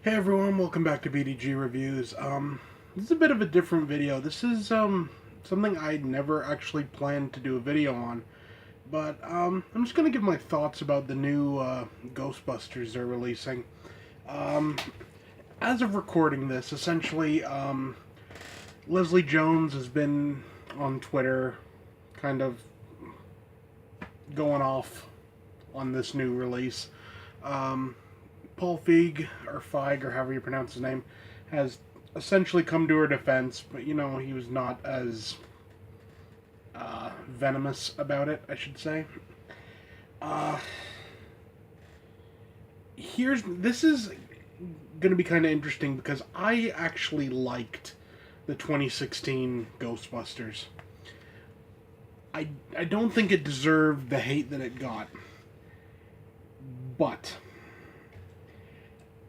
Hey everyone, welcome back to BDG Reviews. This is a bit of a different video. This is something I never actually planned to do a video on, but I'm just gonna give my thoughts about the new Ghostbusters they're releasing. Um, as of recording this, essentially, Leslie Jones has been on Twitter, kind of going off on this new release. Um, Paul Feig, or Feig, or however you pronounce his name, has essentially come to her defense, but he was not as venomous about it, I should say. Uh, this is going to be kind of interesting because I actually liked the 2016 Ghostbusters. I don't think it deserved the hate that it got, but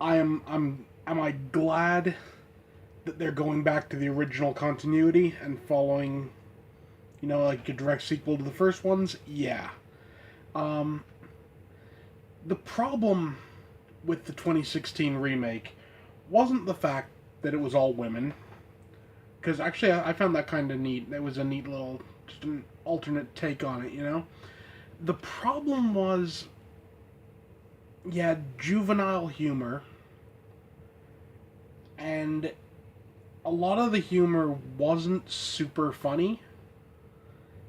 am I glad that they're going back to the original continuity and following, like a direct sequel to the first ones? Yeah. Um, the problem with the 2016 remake wasn't the fact that it was all women, because actually I found that kind of neat. It was a neat little, just an alternate take on it. The problem was, yeah, juvenile humor, and a lot of the humor wasn't super funny.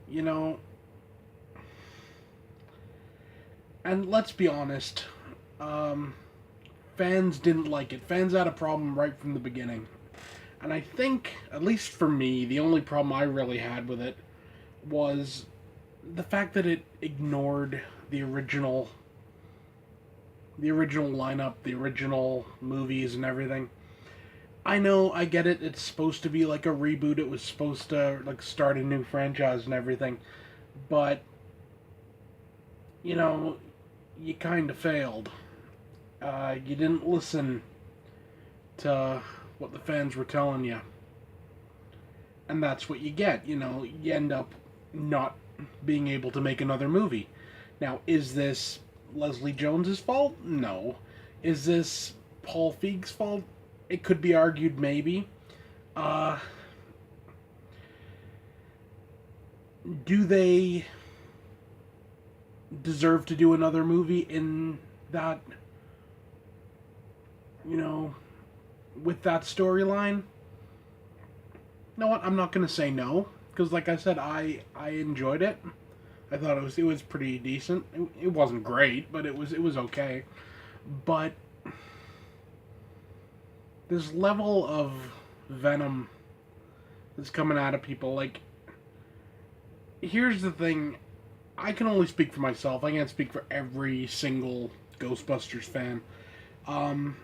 You know, and let's be honest, um, fans didn't like it. Fans had a problem right from the beginning. And I think, at least for me, the only problem I really had with it was the fact that it ignored the original lineup, the original movies and everything. I know, I get it. It's supposed to be like a reboot. It was supposed to like start a new franchise and everything, but you know, you kind of failed. You didn't listen to what the fans were telling you, and that's what you get. You end up not being able to make another movie. Now, is this Leslie Jones's fault? No. Is this Paul Feig's fault? It could be argued, maybe. Uh, do they deserve to do another movie in that, you know, with that storyline? You know what? I'm not gonna say no because, like I said, I enjoyed it. I thought it was pretty decent. It wasn't great, but it was okay. But this level of venom that's coming out of people, like, here's the thing. I can only speak for myself. I can't speak for every single Ghostbusters fan. Um,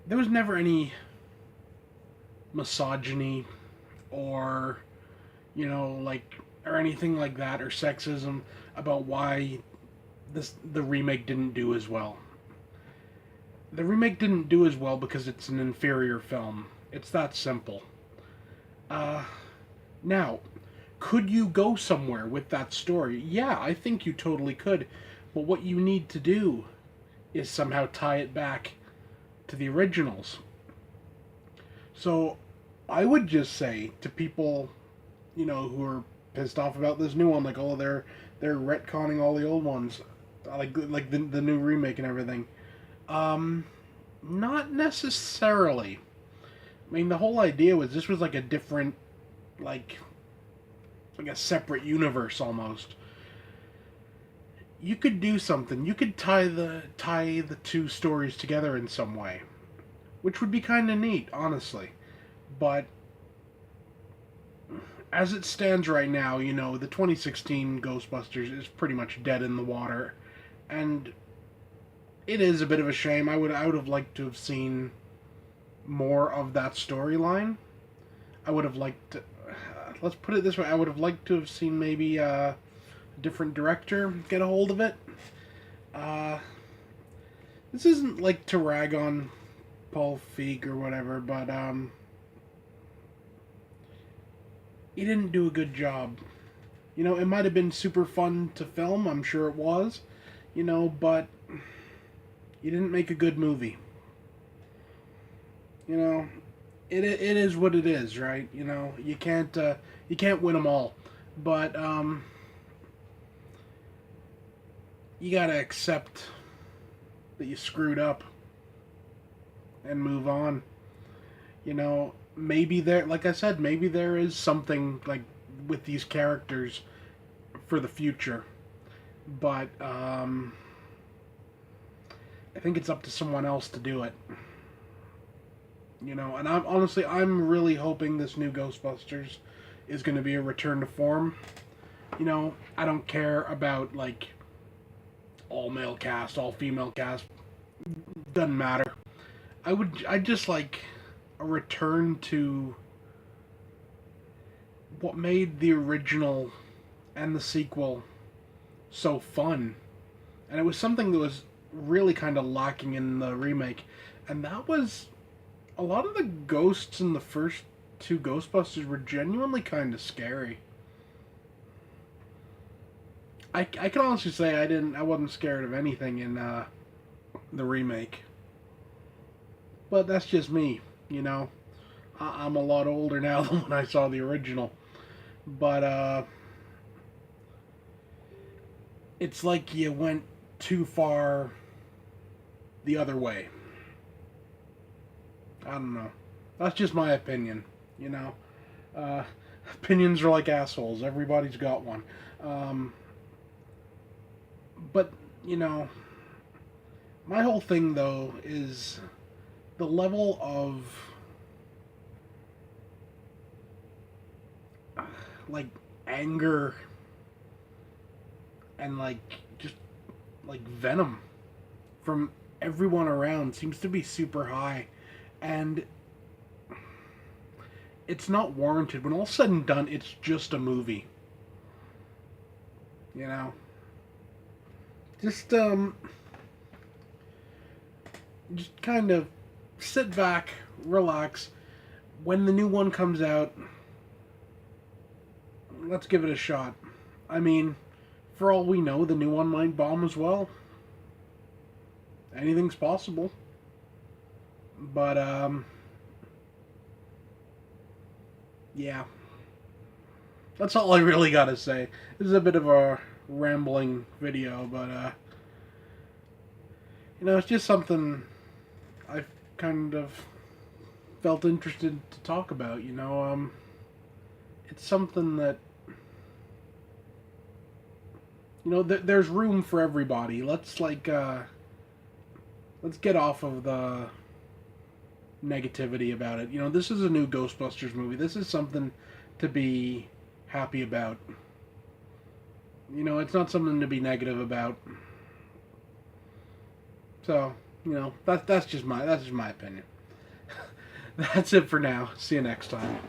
there was never any misogyny or, like, or anything like that, or sexism about why the remake didn't do as well. The remake didn't do as well because it's an inferior film. It's that simple. Uh, Now, could you go somewhere with that story? Yeah, I think you totally could. But what you need to do is somehow tie it back to the originals. So I would just say to people, who are pissed off about this new one, like, oh, they're retconning all the old ones, like the new remake and everything. Um, Not necessarily. I mean, the whole idea was this was like a different, like a separate universe almost. You could do something. You could tie the two stories together in some way, which would be kind of neat, honestly. But as it stands right now, the 2016 Ghostbusters is pretty much dead in the water, and it is a bit of a shame. I would have liked to have seen more of that storyline. I would have liked to, let's put it this way, I would have liked to have seen maybe a different director get a hold of it. Uh, this isn't like to rag on Paul Feig or whatever, but he didn't do a good job. It might have been super fun to film, I'm sure it was, but You didn't make a good movie. You know, it is what it is, right? You can't win them all, but you gotta accept that you screwed up and move on. Maybe there, like I said, maybe there is something like with these characters for the future, but I think it's up to someone else to do it. And I'm really hoping this new Ghostbusters is going to be a return to form. I don't care about like all male cast, all female cast. Doesn't matter. I just like a return to what made the original and the sequel so fun. And it was something that was really kind of lacking in the remake. And that was a lot of the ghosts in the first two Ghostbusters were genuinely kind of scary. I can honestly say I wasn't scared of anything in the remake. But that's just me, I'm a lot older now than when I saw the original. But it's like you went too far the other way. I don't know. That's just my opinion, Uh, Opinions are like assholes. Everybody's got one. But, my whole thing, though, is the level of, like, anger and, like, just, like, venom from everyone around seems to be super high. And it's not warranted. When all's said and done, it's just a movie. Just kind of sit back, relax. When the new one comes out, let's give it a shot. I mean, for all we know, the new one might bomb as well. Anything's possible. But, yeah. That's all I really gotta say. This is a bit of a rambling video, but, it's just something I've kind of felt interested to talk about, It's something that, there's room for everybody. Let's get off of the negativity about it. This is a new Ghostbusters movie. This is something to be happy about. It's not something to be negative about. So, that's just my opinion. That's it for now. See you next time.